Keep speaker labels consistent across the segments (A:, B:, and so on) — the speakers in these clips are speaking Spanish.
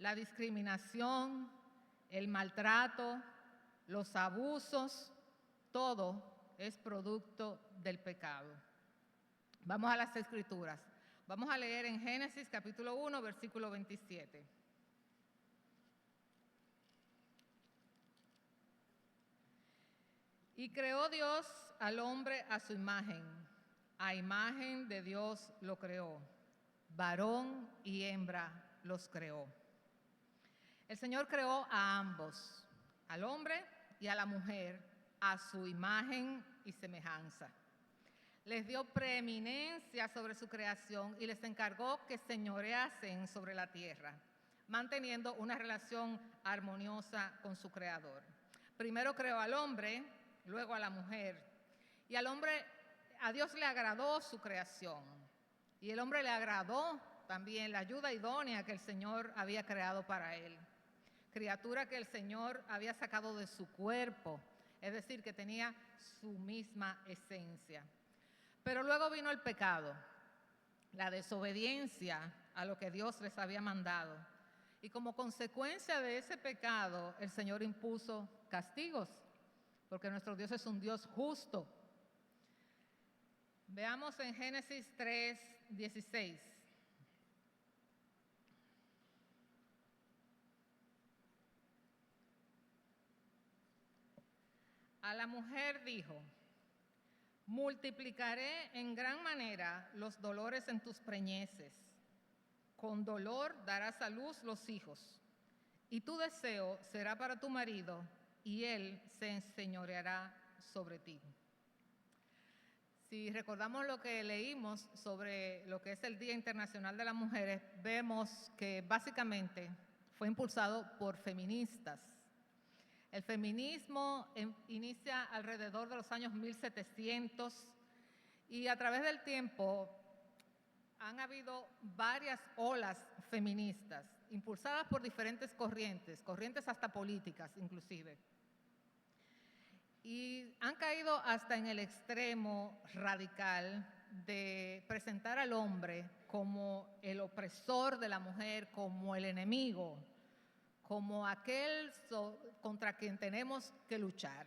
A: la discriminación, el maltrato, los abusos, todo es producto del pecado. Vamos a las Escrituras. Vamos a leer en Génesis capítulo 1, versículo 27. Y creó Dios al hombre a su imagen de Dios lo creó, varón y hembra los creó. El Señor creó a ambos, al hombre y a la mujer, a su imagen y semejanza. Les dio preeminencia sobre su creación y les encargó que señoreasen sobre la tierra, manteniendo una relación armoniosa con su Creador. Primero creó al hombre, luego a la mujer. Y al hombre, a Dios le agradó su creación. Y el hombre le agradó también la ayuda idónea que el Señor había creado para él. Criatura que el Señor había sacado de su cuerpo, es decir, que tenía su misma esencia. Pero luego vino el pecado, la desobediencia a lo que Dios les había mandado. Y como consecuencia de ese pecado, el Señor impuso castigos, porque nuestro Dios es un Dios justo. Veamos en Génesis 3, 16. A la mujer dijo: multiplicaré en gran manera los dolores en tus preñeces. Con dolor darás a luz los hijos. Y tu deseo será para tu marido, y él se enseñoreará sobre ti. Si recordamos lo que leímos sobre lo que es el Día Internacional de las Mujeres, vemos que básicamente fue impulsado por feministas. El feminismo inicia alrededor de los años 1700 y a través del tiempo han habido varias olas feministas impulsadas por diferentes corrientes hasta políticas inclusive. Y han caído hasta en el extremo radical de presentar al hombre como el opresor de la mujer, como el enemigo, como aquel contra quien tenemos que luchar.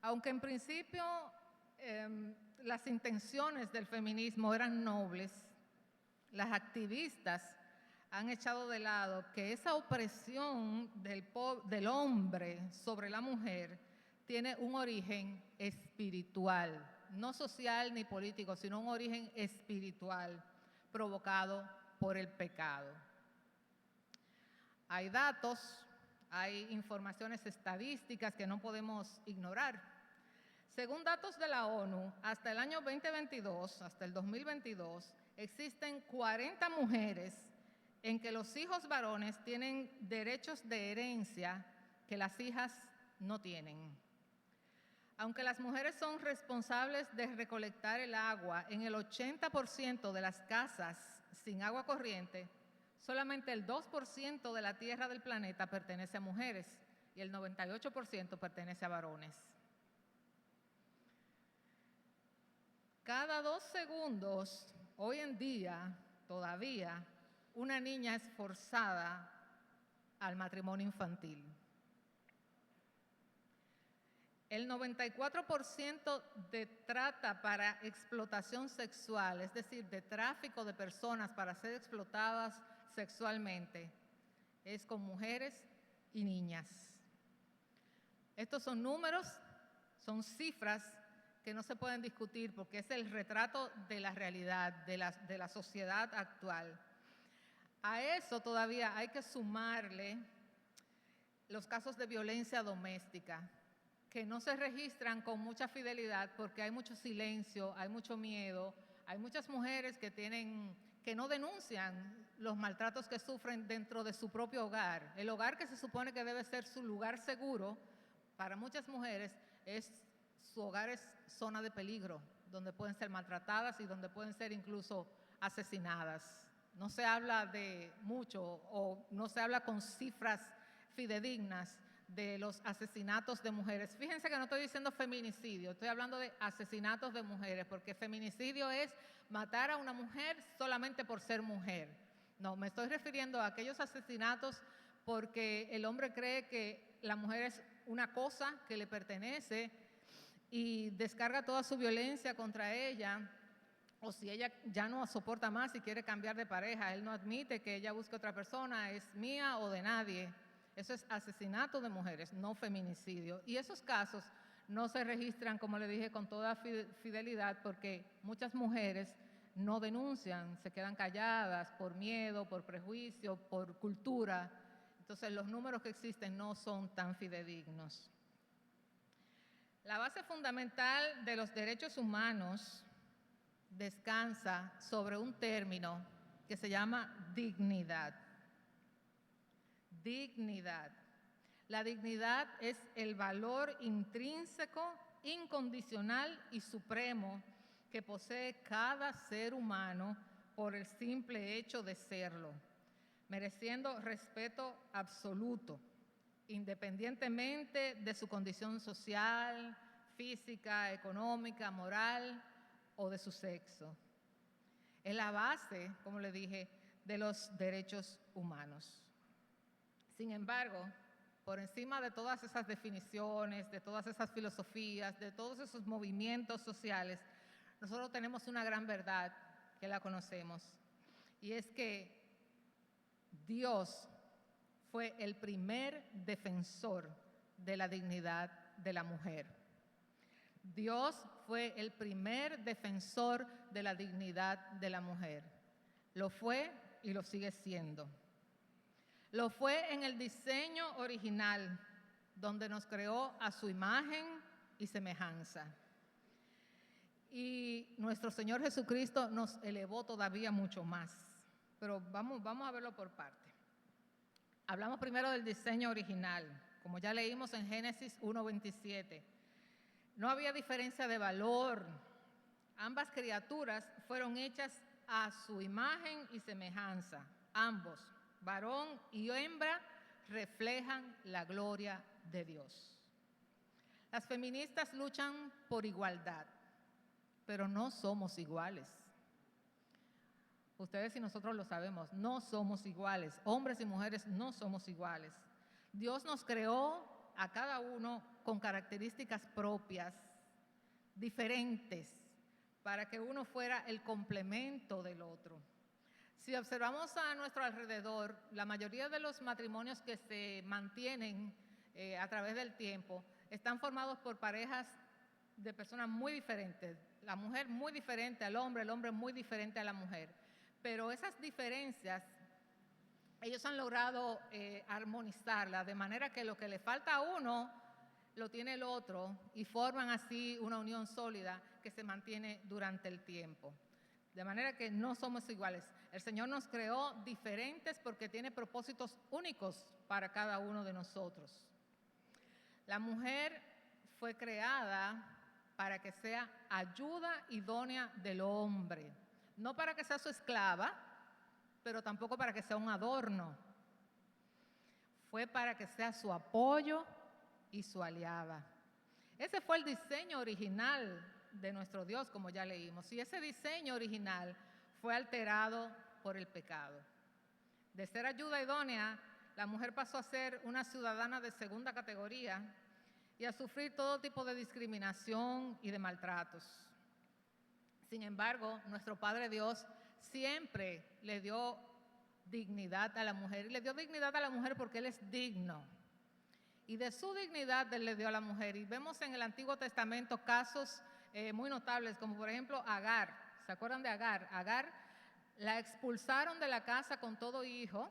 A: Aunque en principio las intenciones del feminismo eran nobles, las activistas han echado de lado que esa opresión del hombre sobre la mujer tiene un origen espiritual, no social ni político, sino un origen espiritual provocado por el pecado. Hay datos, hay informaciones estadísticas que no podemos ignorar. Según datos de la ONU, hasta el año 2022, hasta el 2022, existen 40 mujeres en que los hijos varones tienen derechos de herencia que las hijas no tienen. Aunque las mujeres son responsables de recolectar el agua en el 80% de las casas sin agua corriente, solamente el 2% de la tierra del planeta pertenece a mujeres y el 98% pertenece a varones. Cada 2 segundos, hoy en día, todavía, una niña es forzada al matrimonio infantil. El 94% de trata para explotación sexual, es decir, de tráfico de personas para ser explotadas sexualmente, es con mujeres y niñas. Estos son números, son cifras que no se pueden discutir porque es el retrato de la realidad, de la sociedad actual. A eso todavía hay que sumarle los casos de violencia doméstica, que no se registran con mucha fidelidad porque hay mucho silencio, hay mucho miedo, hay muchas mujeres que no denuncian los maltratos que sufren dentro de su propio hogar. El hogar, que se supone que debe ser su lugar seguro, para muchas mujeres su hogar es zona de peligro, donde pueden ser maltratadas y donde pueden ser incluso asesinadas. No se habla de mucho o no se habla con cifras fidedignas de los asesinatos de mujeres. Fíjense que no estoy diciendo feminicidio, estoy hablando de asesinatos de mujeres, porque feminicidio es matar a una mujer solamente por ser mujer. No, me estoy refiriendo a aquellos asesinatos porque el hombre cree que la mujer es una cosa que le pertenece y descarga toda su violencia contra ella, o si ella ya no soporta más y quiere cambiar de pareja, él no admite que ella busque otra persona, es mía o de nadie. Eso es asesinato de mujeres, no feminicidio. Y esos casos no se registran, como le dije, con toda fidelidad, porque muchas mujeres no denuncian, se quedan calladas por miedo, por prejuicio, por cultura. Entonces los números que existen no son tan fidedignos. La base fundamental de los derechos humanos descansa sobre un término que se llama dignidad. Dignidad. La dignidad es el valor intrínseco, incondicional y supremo que posee cada ser humano por el simple hecho de serlo, mereciendo respeto absoluto, independientemente de su condición social, física, económica, moral o de su sexo. Es la base, como le dije, de los derechos humanos. Sin embargo, por encima de todas esas definiciones, de todas esas filosofías, de todos esos movimientos sociales, nosotros tenemos una gran verdad que la conocemos, y es que Dios fue el primer defensor de la dignidad de la mujer. Dios fue el primer defensor de la dignidad de la mujer. Lo fue y lo sigue siendo. Lo fue en el diseño original, donde nos creó a su imagen y semejanza. Y nuestro Señor Jesucristo nos elevó todavía mucho más. Pero vamos a verlo por parte. Hablamos primero del diseño original, como ya leímos en Génesis 1:27. No había diferencia de valor. Ambas criaturas fueron hechas a su imagen y semejanza. Ambos, varón y hembra, reflejan la gloria de Dios. Las feministas luchan por igualdad, pero no somos iguales. Ustedes y nosotros lo sabemos, no somos iguales. Hombres y mujeres no somos iguales. Dios nos creó a cada uno con características propias, diferentes, para que uno fuera el complemento del otro. Si observamos a nuestro alrededor, la mayoría de los matrimonios que se mantienen a través del tiempo están formados por parejas de personas muy diferentes. La mujer muy diferente al hombre, el hombre muy diferente a la mujer. Pero esas diferencias, ellos han logrado armonizarlas, de manera que lo que le falta a uno, lo tiene el otro, y forman así una unión sólida que se mantiene durante el tiempo. De manera que no somos iguales. El Señor nos creó diferentes porque tiene propósitos únicos para cada uno de nosotros. La mujer fue creada para que sea ayuda idónea del hombre. No para que sea su esclava, pero tampoco para que sea un adorno. Fue para que sea su apoyo y su aliada. Ese fue el diseño original de nuestro Dios, como ya leímos. Y ese diseño original fue alterado por el pecado. De ser ayuda idónea, la mujer pasó a ser una ciudadana de segunda categoría y a sufrir todo tipo de discriminación y de maltratos. Sin embargo, nuestro Padre Dios siempre le dio dignidad a la mujer. Y le dio dignidad a la mujer porque Él es digno. Y de su dignidad Él le dio a la mujer. Y vemos en el Antiguo Testamento casos muy notables, como por ejemplo Agar. ¿Se acuerdan de Agar? Agar la expulsaron de la casa con todo hijo,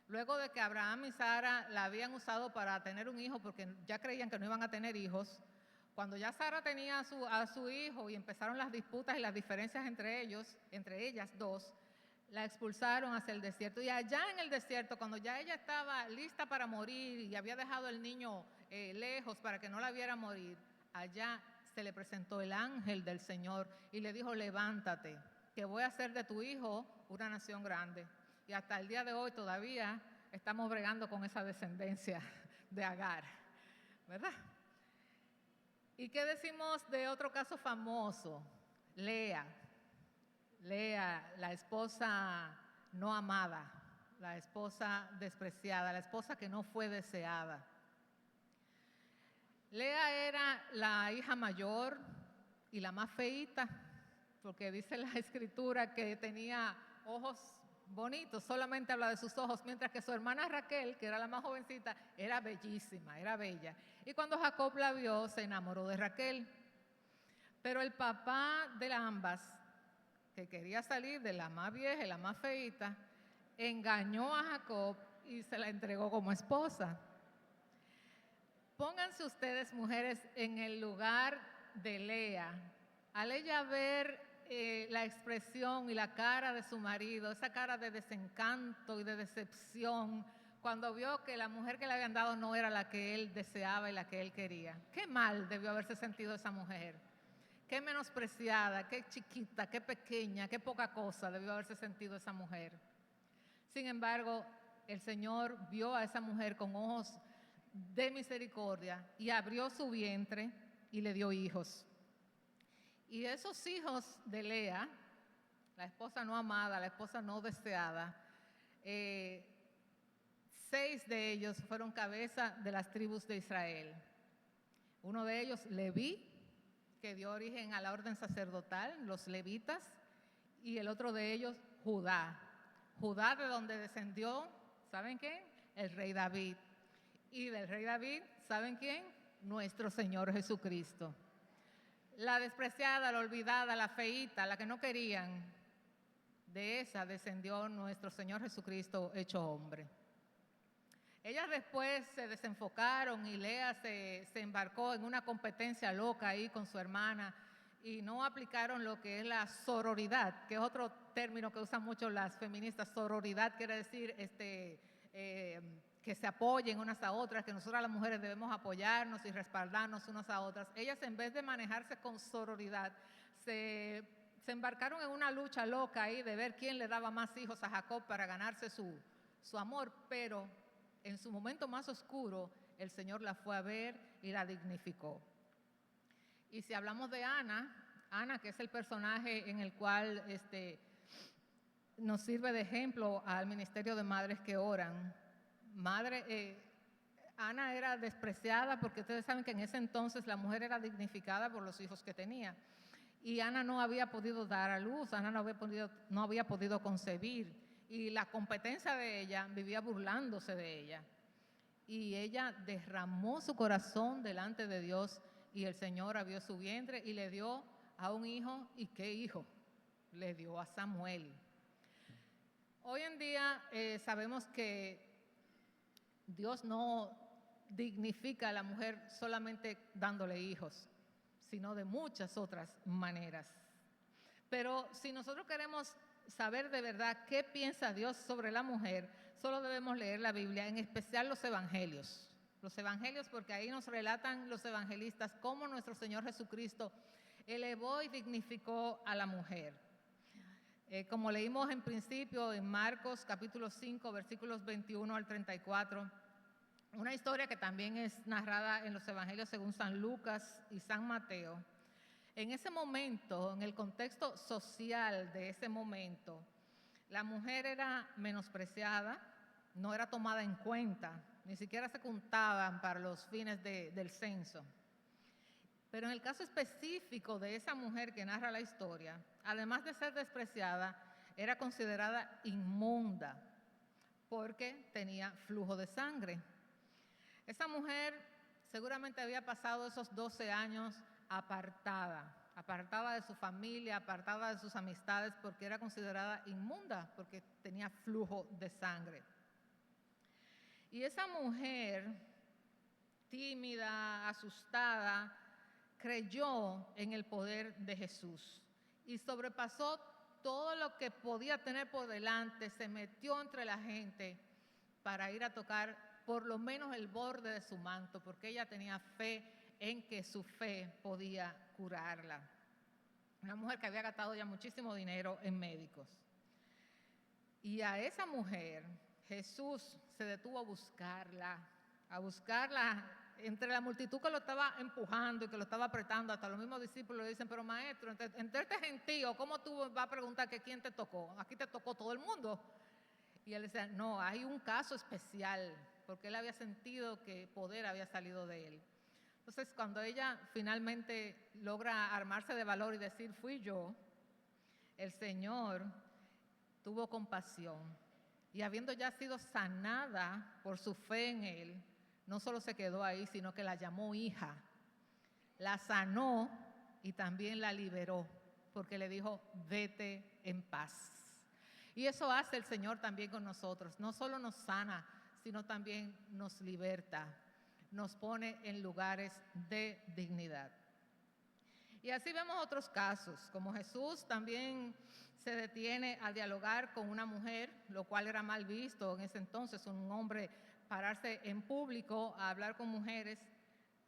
A: luego de que Abraham y Sara la habían usado para tener un hijo, porque ya creían que no iban a tener hijos. Cuando ya Sara tenía a su hijo y empezaron las disputas y las diferencias entre ellas dos, la expulsaron hacia el desierto. Y allá en el desierto, cuando ya ella estaba lista para morir y había dejado al niño lejos para que no la viera morir, allá se le presentó el ángel del Señor y le dijo: levántate, que voy a hacer de tu hijo una nación grande. Y hasta el día de hoy todavía estamos bregando con esa descendencia de Agar, ¿verdad? ¿Y qué decimos de otro caso famoso? Lea, la esposa no amada, la esposa despreciada, la esposa que no fue deseada. Lea era la hija mayor y la más feíta, porque dice la escritura que tenía ojos bonitos, solamente habla de sus ojos, mientras que su hermana Raquel, que era la más jovencita, era bellísima, era bella. Y cuando Jacob la vio, se enamoró de Raquel. Pero el papá de ambas, que quería salir de la más vieja y la más feíta, engañó a Jacob y se la entregó como esposa. Pónganse ustedes, mujeres, en el lugar de Lea. Al ella ver la expresión y la cara de su marido, esa cara de desencanto y de decepción, cuando vio que la mujer que le habían dado no era la que él deseaba y la que él quería. Qué mal debió haberse sentido esa mujer. Qué menospreciada, qué chiquita, qué pequeña, qué poca cosa debió haberse sentido esa mujer. Sin embargo, el Señor vio a esa mujer con ojos de misericordia y abrió su vientre y le dio hijos. Y esos hijos de Lea, la esposa no amada, la esposa no deseada, 6 de ellos fueron cabeza de las tribus de Israel. Uno de ellos, Leví, que dio origen a la orden sacerdotal, los levitas, y el otro de ellos, Judá. Judá, de donde descendió, ¿saben quién? El rey David. Y del rey David, ¿saben quién? Nuestro Señor Jesucristo. La despreciada, la olvidada, la feíta, la que no querían, de esa descendió nuestro Señor Jesucristo hecho hombre. Ellas después se desenfocaron y Lea se embarcó en una competencia loca ahí con su hermana y no aplicaron lo que es la sororidad, que es otro término que usan mucho las feministas. Sororidad quiere decir que se apoyen unas a otras, que nosotras las mujeres debemos apoyarnos y respaldarnos unas a otras. Ellas, en vez de manejarse con sororidad, se embarcaron en una lucha loca ahí de ver quién le daba más hijos a Jacob para ganarse su amor, pero en su momento más oscuro, el Señor la fue a ver y la dignificó. Y si hablamos de Ana, que es el personaje en el cual nos sirve de ejemplo al ministerio de madres que oran. Ana era despreciada porque ustedes saben que en ese entonces la mujer era dignificada por los hijos que tenía. Y Ana no había podido dar a luz, Ana no había podido concebir. Y la competencia de ella vivía burlándose de ella. Y ella derramó su corazón delante de Dios y el Señor abrió su vientre y le dio a un hijo. ¿Y qué hijo? Le dio a Samuel. Hoy en día sabemos que Dios no dignifica a la mujer solamente dándole hijos, sino de muchas otras maneras. Pero si nosotros queremos saber de verdad qué piensa Dios sobre la mujer, solo debemos leer la Biblia, en especial los evangelios. Los evangelios, porque ahí nos relatan los evangelistas cómo nuestro Señor Jesucristo elevó y dignificó a la mujer. Como leímos en principio en Marcos capítulo 5, versículos 21 al 34, una historia que también es narrada en los evangelios según San Lucas y San Mateo. En ese momento, en el contexto social de ese momento, la mujer era menospreciada, no era tomada en cuenta, ni siquiera se contaban para los fines del censo. Pero en el caso específico de esa mujer que narra la historia, además de ser despreciada, era considerada inmunda porque tenía flujo de sangre. Esa mujer seguramente había pasado esos 12 años apartada de su familia, apartada de sus amistades, porque era considerada inmunda, porque tenía flujo de sangre. Y esa mujer, tímida, asustada, creyó en el poder de Jesús y sobrepasó todo lo que podía tener por delante, se metió entre la gente para ir a tocar por lo menos el borde de su manto, porque ella tenía fe en que su fe podía curarla. Una mujer que había gastado ya muchísimo dinero en médicos. Y a esa mujer Jesús se detuvo a buscarla entre la multitud que lo estaba empujando y que lo estaba apretando. Hasta los mismos discípulos le dicen, pero maestro, entre este gentío, ¿cómo tú vas a preguntar que quién te tocó? Aquí te tocó todo el mundo. Y él decía, no, hay un caso especial, porque él había sentido que poder había salido de él. Entonces, cuando ella finalmente logra armarse de valor y decir, fui yo, el Señor tuvo compasión. Y habiendo ya sido sanada por su fe en Él, no solo se quedó ahí, sino que la llamó hija. La sanó y también la liberó, porque le dijo, vete en paz. Y eso hace el Señor también con nosotros. No solo nos sana, sino también nos liberta, nos pone en lugares de dignidad. Y así vemos otros casos, como Jesús también se detiene a dialogar con una mujer, lo cual era mal visto en ese entonces, un hombre pararse en público a hablar con mujeres.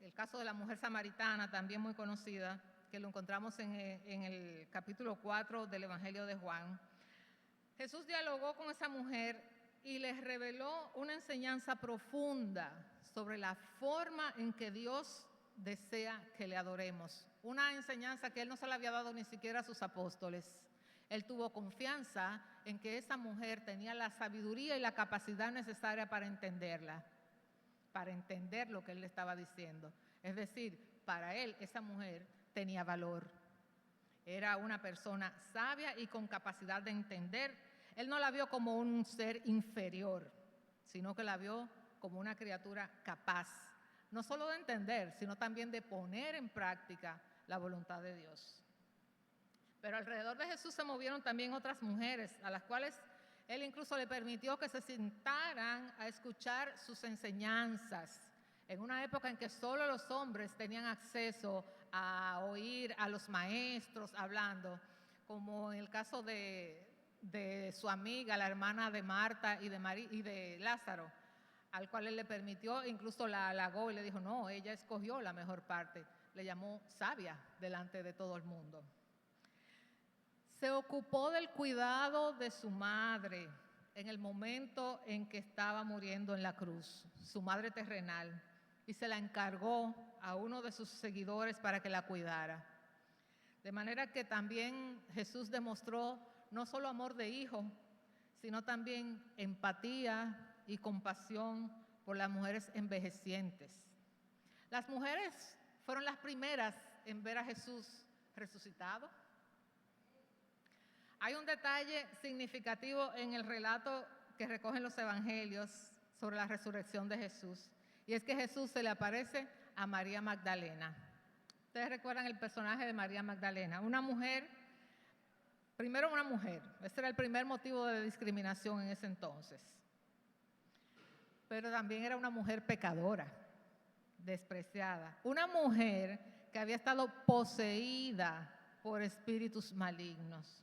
A: El caso de la mujer samaritana, también muy conocida, que lo encontramos en el capítulo 4 del Evangelio de Juan. Jesús dialogó con esa mujer y les reveló una enseñanza profunda sobre la forma en que Dios desea que le adoremos. Una enseñanza que Él no se la había dado ni siquiera a sus apóstoles. Él tuvo confianza en que esa mujer tenía la sabiduría y la capacidad necesaria para entenderla, para entender lo que Él le estaba diciendo. Es decir, para Él esa mujer tenía valor. Era una persona sabia y con capacidad de entender. Él no la vio como un ser inferior, sino que la vio como una criatura capaz, no solo de entender, sino también de poner en práctica la voluntad de Dios. Pero alrededor de Jesús se movieron también otras mujeres, a las cuales Él incluso le permitió que se sentaran a escuchar sus enseñanzas, en una época en que solo los hombres tenían acceso a oír a los maestros hablando, como en el caso de su amiga, la hermana de Marta y de Lázaro, al cual Él le permitió, incluso la halagó y le dijo, no, ella escogió la mejor parte, le llamó sabia delante de todo el mundo. Se ocupó del cuidado de su madre en el momento en que estaba muriendo en la cruz, su madre terrenal, y se la encargó a uno de sus seguidores para que la cuidara. De manera que también Jesús demostró no solo amor de hijo, sino también empatía y compasión por las mujeres envejecientes. Las mujeres fueron las primeras en ver a Jesús resucitado. Hay un detalle significativo en el relato que recogen los evangelios sobre la resurrección de Jesús, y es que Jesús se le aparece a María Magdalena. Ustedes recuerdan el personaje de María Magdalena, una mujer, primero una mujer, ese era el primer motivo de discriminación en ese entonces, pero también era una mujer pecadora, despreciada, una mujer que había estado poseída por espíritus malignos.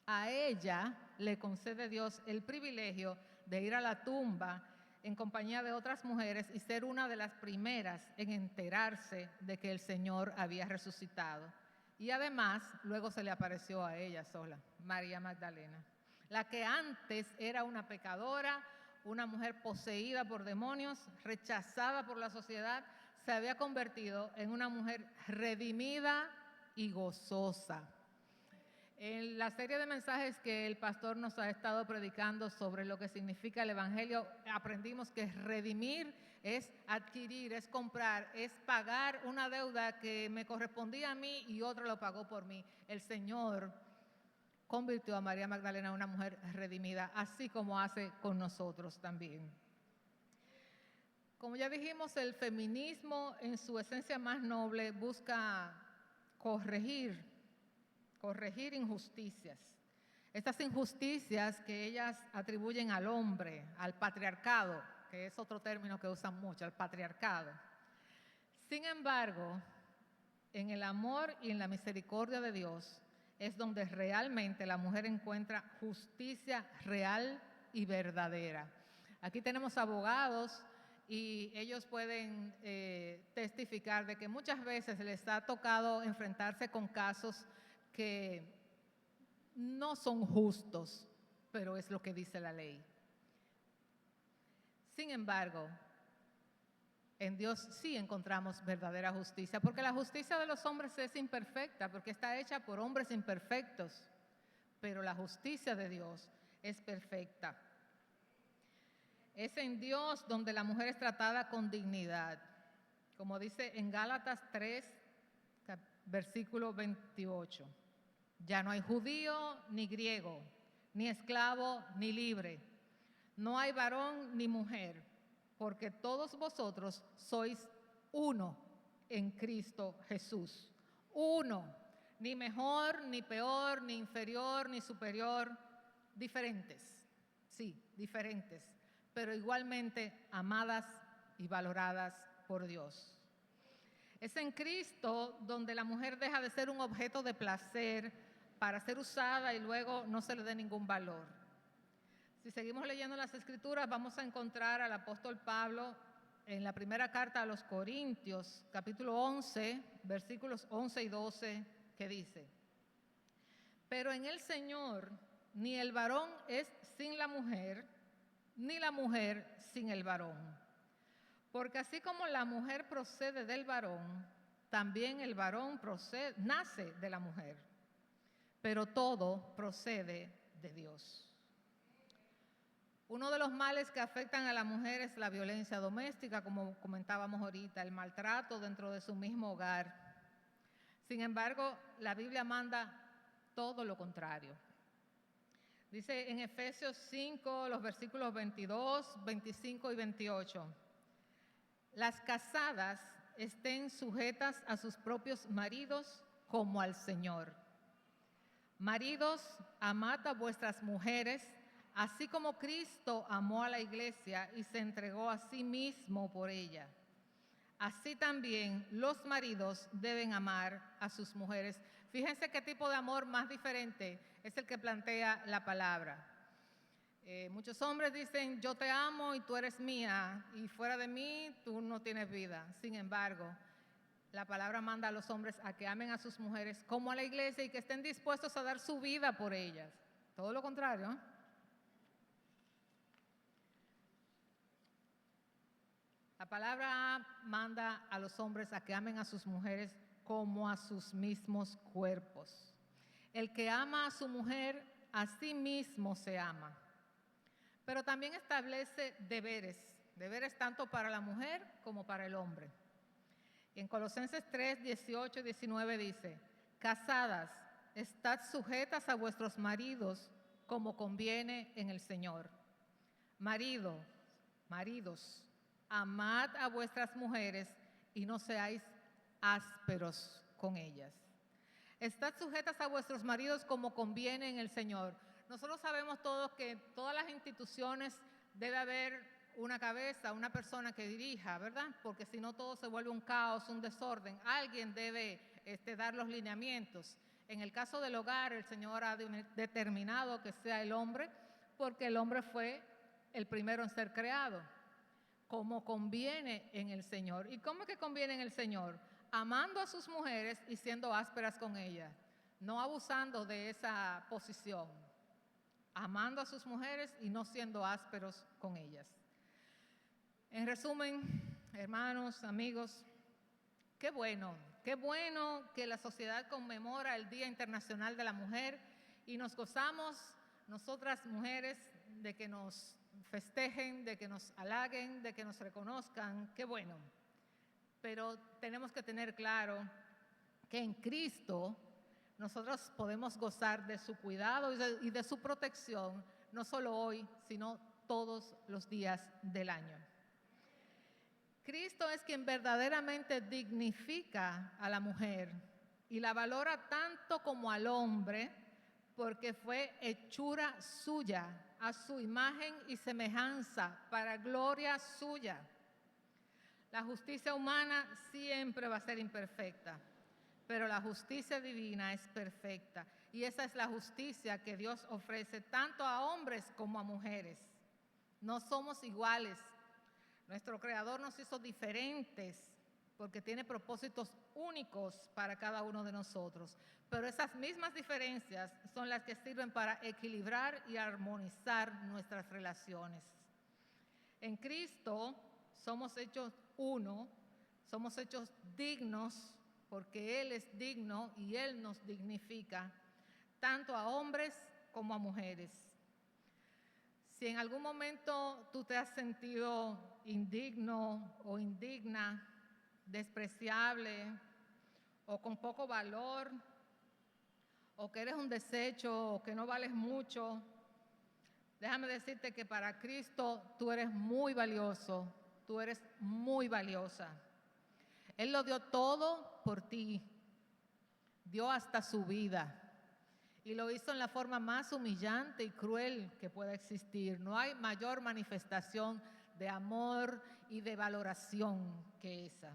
A: A ella le concede Dios el privilegio de ir a la tumba en compañía de otras mujeres y ser una de las primeras en enterarse de que el Señor había resucitado. Y además, luego se le apareció a ella sola, María Magdalena, la que antes era una pecadora, una mujer poseída por demonios, rechazada por la sociedad, se había convertido en una mujer redimida y gozosa. En la serie de mensajes que el pastor nos ha estado predicando sobre lo que significa el Evangelio, aprendimos que redimir es adquirir, es comprar, es pagar una deuda que me correspondía a mí y otro lo pagó por mí. El Señor convirtió a María Magdalena en una mujer redimida, así como hace con nosotros también. Como ya dijimos, el feminismo en su esencia más noble busca corregir injusticias. Estas injusticias que ellas atribuyen al hombre, al patriarcado, que es otro término que usan mucho, al patriarcado. Sin embargo, en el amor y en la misericordia de Dios es donde realmente la mujer encuentra justicia real y verdadera. Aquí tenemos abogados y ellos pueden testificar de que muchas veces les ha tocado enfrentarse con casos que no son justos, pero es lo que dice la ley. Sin embargo, en Dios sí encontramos verdadera justicia, porque la justicia de los hombres es imperfecta, porque está hecha por hombres imperfectos, pero la justicia de Dios es perfecta. Es en Dios donde la mujer es tratada con dignidad. Como dice en Gálatas 3, versículo 28. Ya no hay judío ni griego, ni esclavo ni libre. No hay varón ni mujer, porque todos vosotros sois uno en Cristo Jesús. Uno, ni mejor, ni peor, ni inferior, ni superior, diferentes, sí, diferentes, pero igualmente amadas y valoradas por Dios. Es en Cristo donde la mujer deja de ser un objeto de placer para ser usada y luego no se le dé ningún valor. Si seguimos leyendo las Escrituras, vamos a encontrar al apóstol Pablo en la primera carta a los Corintios, capítulo 11, versículos 11 y 12, que dice: pero en el Señor ni el varón es sin la mujer, ni la mujer sin el varón. Porque así como la mujer procede del varón, también el varón nace de la mujer. Pero todo procede de Dios. Uno de los males que afectan a la mujer es la violencia doméstica, como comentábamos ahorita, el maltrato dentro de su mismo hogar. Sin embargo, la Biblia manda todo lo contrario. Dice en Efesios 5, los versículos 22, 25 y 28. Las casadas estén sujetas a sus propios maridos como al Señor. Maridos, amad a vuestras mujeres, así como Cristo amó a la iglesia y se entregó a sí mismo por ella. Así también los maridos deben amar a sus mujeres. Fíjense qué tipo de amor más diferente es el que plantea la palabra. Muchos hombres dicen, yo te amo y tú eres mía, y fuera de mí tú no tienes vida. Sin embargo, la palabra manda a los hombres a que amen a sus mujeres como a la iglesia y que estén dispuestos a dar su vida por ellas. Todo lo contrario, ¿eh? La palabra manda a los hombres a que amen a sus mujeres como a sus mismos cuerpos. El que ama a su mujer, a sí mismo se ama. Pero también establece deberes tanto para la mujer como para el hombre. En Colosenses 3, 18 y 19 dice: casadas, estad sujetas a vuestros maridos como conviene en el Señor. Maridos, amad a vuestras mujeres y no seáis ásperos con ellas. Estad sujetas a vuestros maridos como conviene en el Señor. Nosotros sabemos todos que en todas las instituciones debe haber una cabeza, una persona que dirija, ¿verdad? Porque si no todo se vuelve un caos, un desorden. Alguien debe dar los lineamientos. En el caso del hogar, el Señor ha determinado que sea el hombre, porque el hombre fue el primero en ser creado, como conviene en el Señor. ¿Y cómo es que conviene en el Señor? Amando a sus mujeres y siendo ásperas con ellas, no abusando de esa posición. Amando a sus mujeres y no siendo ásperos con ellas. En resumen, hermanos, amigos, qué bueno que la sociedad conmemora el Día Internacional de la Mujer y nos gozamos, nosotras mujeres, de que nos festejen, de que nos halaguen, de que nos reconozcan, qué bueno. Pero tenemos que tener claro que en Cristo nosotros podemos gozar de su cuidado y de su protección, no solo hoy, sino todos los días del año. Cristo es quien verdaderamente dignifica a la mujer y la valora tanto como al hombre, porque fue hechura suya, a su imagen y semejanza, para gloria suya. La justicia humana siempre va a ser imperfecta, pero la justicia divina es perfecta. Y esa es la justicia que Dios ofrece tanto a hombres como a mujeres. No somos iguales. Nuestro Creador nos hizo diferentes porque tiene propósitos únicos para cada uno de nosotros. Pero esas mismas diferencias son las que sirven para equilibrar y armonizar nuestras relaciones. En Cristo somos hechos uno, somos hechos dignos porque Él es digno y Él nos dignifica, tanto a hombres como a mujeres. Si en algún momento tú te has sentido indigno o indigna, despreciable o con poco valor, o que eres un desecho o que no vales mucho, déjame decirte que para Cristo tú eres muy valioso, tú eres muy valiosa. Él lo dio todo por ti, dio hasta su vida y lo hizo en la forma más humillante y cruel que pueda existir. No hay mayor manifestación de amor y de valoración que esa.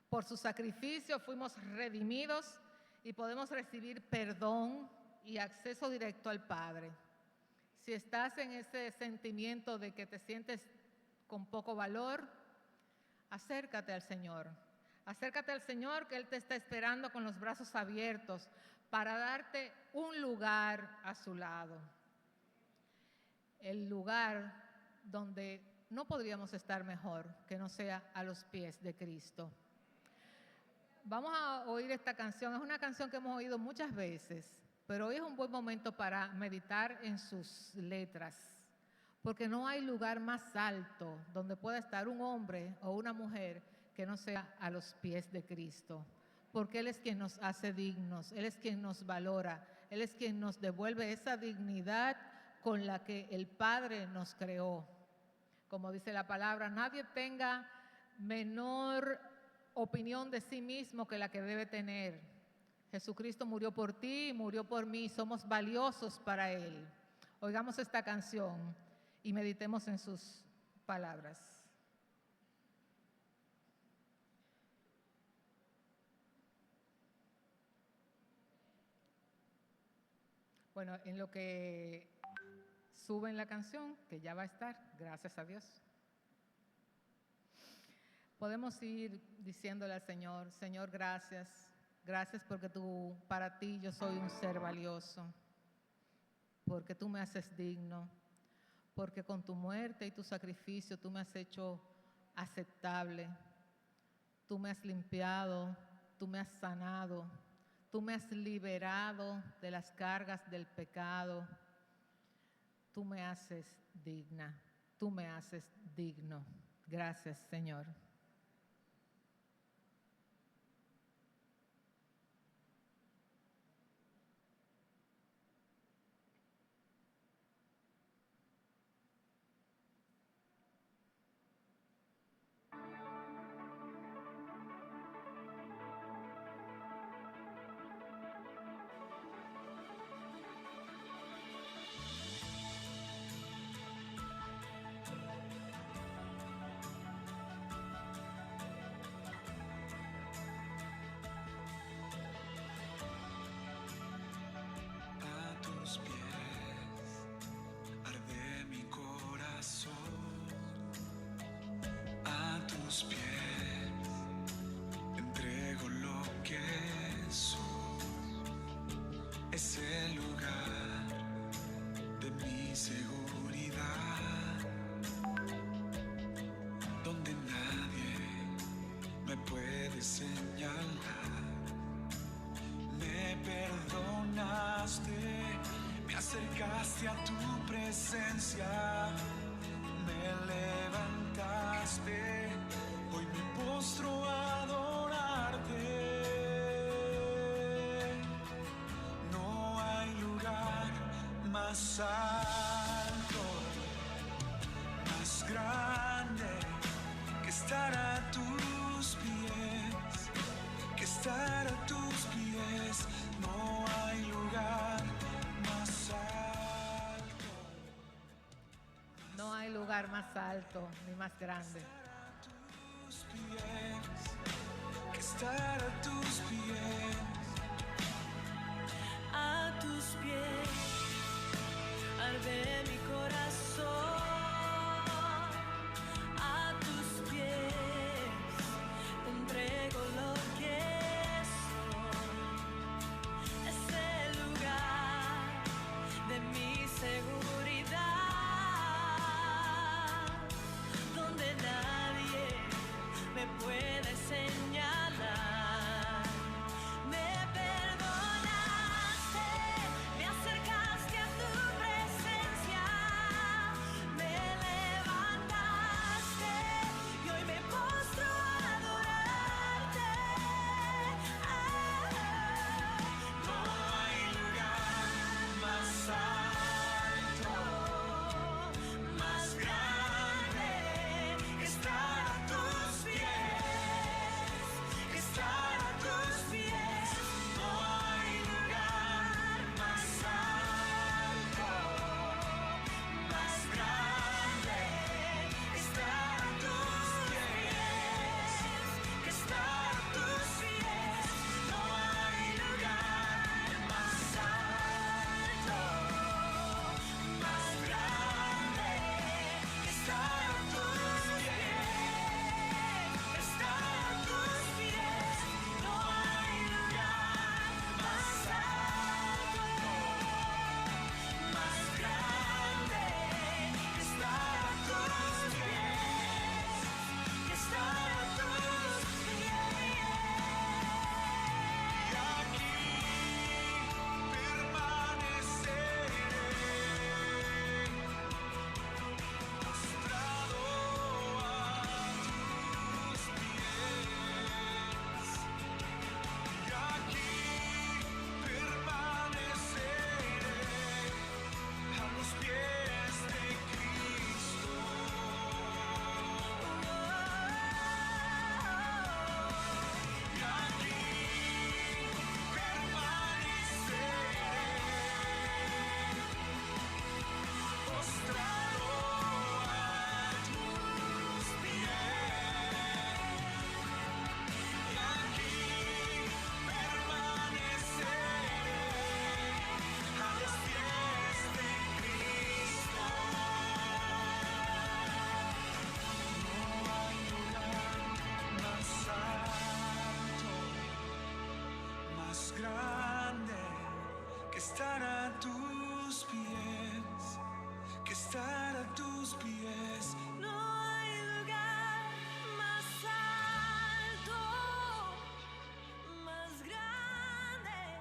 A: Por su sacrificio fuimos redimidos y podemos recibir perdón y acceso directo al Padre. Si estás en ese sentimiento de que te sientes con poco valor, acércate al Señor. Acércate al Señor, que Él te está esperando con los brazos abiertos para darte un lugar a su lado. El lugar donde no podríamos estar mejor que no sea a los pies de Cristo. Vamos a oír esta canción. Es una canción que hemos oído muchas veces, pero hoy es un buen momento para meditar en sus letras, porque no hay lugar más alto donde pueda estar un hombre o una mujer que no sea a los pies de Cristo, porque Él es quien nos hace dignos, Él es quien nos valora, Él es quien nos devuelve esa dignidad con la que el Padre nos creó. Como dice la palabra, nadie tenga menor opinión de sí mismo que la que debe tener. Jesucristo murió por ti, murió por mí, somos valiosos para Él. Oigamos esta canción y meditemos en sus palabras. Bueno, en lo que suben la canción, que ya va a estar, gracias a Dios. Podemos ir diciéndole al Señor, Señor, gracias. Gracias porque para ti yo soy un ser valioso, porque tú me haces digno, porque con tu muerte y tu sacrificio tú me has hecho aceptable, tú me has limpiado, tú me has sanado, tú me has liberado de las cargas del pecado, tú me haces digna, tú me haces digno. Gracias, Señor.
B: Acercaste a tu presencia, me levantaste, hoy me postro a adorarte. No hay lugar más alto, más grande que estar a tus pies, que estar a tus pies. No hay lugar más alto.
A: No hay lugar más alto ni más grande.
B: Que estar a tus pies.
C: A tus pies arde mi corazón. A tus pies te entrego lo que soy. Es el lugar de mi seguridad, donde nadie me puede señalar. Me perdonaste, me acercaste a tu presencia,
B: estar a tus pies.
C: No hay lugar más alto, más grande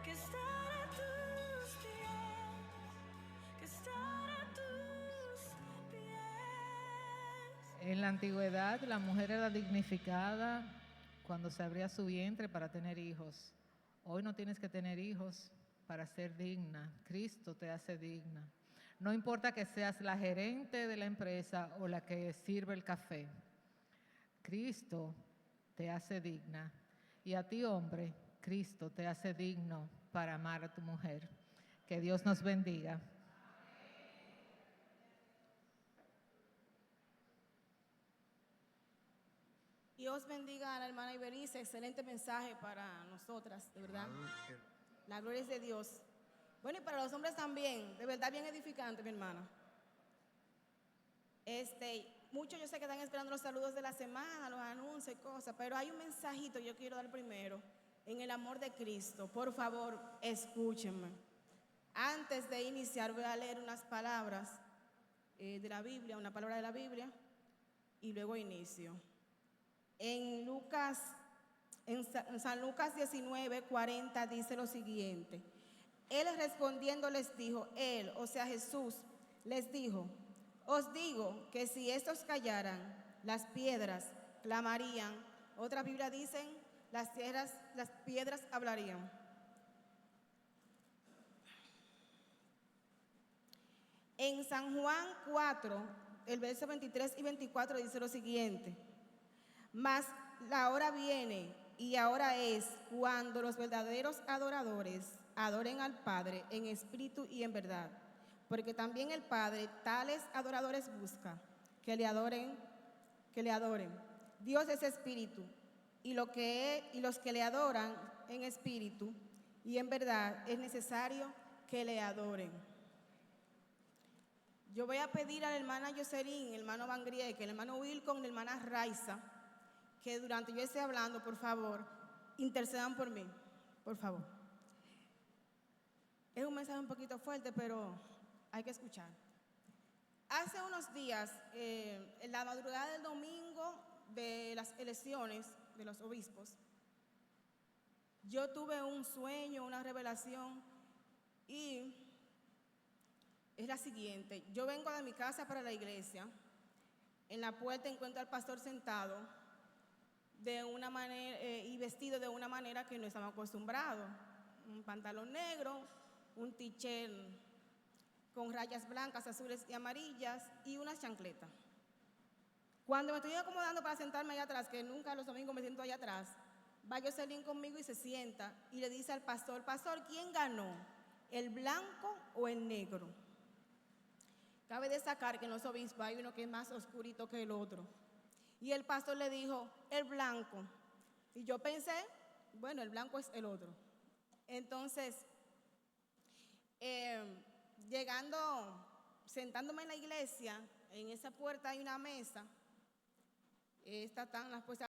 C: que estar a tus pies, que estar a tus pies.
A: En la antigüedad, la mujer era dignificada cuando se abría su vientre para tener hijos. Hoy no tienes que tener hijos para ser digna. Cristo te hace digna. No importa que seas la gerente de la empresa o la que sirve el café. Cristo te hace digna. Y a ti, hombre, Cristo te hace digno para amar a tu mujer. Que Dios nos bendiga.
D: Dios bendiga a la hermana Iberice, excelente mensaje para nosotras, de verdad. La gloria es de Dios. Bueno, y para los hombres también, de verdad bien edificante, mi hermana. Muchos yo sé que están esperando los saludos de la semana, los anuncios y cosas, pero hay un mensajito que yo quiero dar primero, en el amor de Cristo. Por favor, escúchenme. Antes de iniciar voy a leer unas palabras de la Biblia, una palabra de la Biblia, y luego inicio. En San Lucas 19:40 dice lo siguiente: Él respondiendo les dijo, él, o sea Jesús, les dijo, os digo que si estos callaran, las piedras clamarían. Otra Biblia dicen, las piedras hablarían. En San Juan 4, el verso 23 y 24 dice lo siguiente: Mas la hora viene y ahora es cuando los verdaderos adoradores adoren al Padre en espíritu y en verdad, porque también el Padre tales adoradores busca que le adoren. Dios es espíritu, y los que le adoran en espíritu y en verdad es necesario que le adoren. Yo voy a pedir a la hermana Jocelyn, el hermano Van Griek, el hermano Wilcon, la hermana Raiza, que durante yo esté hablando, por favor, intercedan por mí, por favor. Es un mensaje un poquito fuerte, pero hay que escuchar. Hace unos días, en la madrugada del domingo de las elecciones de los obispos, yo tuve un sueño, una revelación, y es la siguiente. Yo vengo de mi casa para la iglesia. En la puerta encuentro al pastor sentado de una manera y vestido de una manera que no estamos acostumbrados. Un pantalón negro, un t-shirt con rayas blancas, azules y amarillas y unas chancletas. Cuando me estoy acomodando para sentarme allá atrás, que nunca los domingos me siento allá atrás, va Jocelyn conmigo y se sienta y le dice al pastor, pastor, ¿quién ganó? ¿El blanco o el negro? Cabe destacar que en los obispos hay uno que es más oscurito que el otro. Y el pastor le dijo, el blanco. Y yo pensé, bueno, el blanco es el otro. Entonces, sentándome en la iglesia, en esa puerta hay una mesa. Están las puestas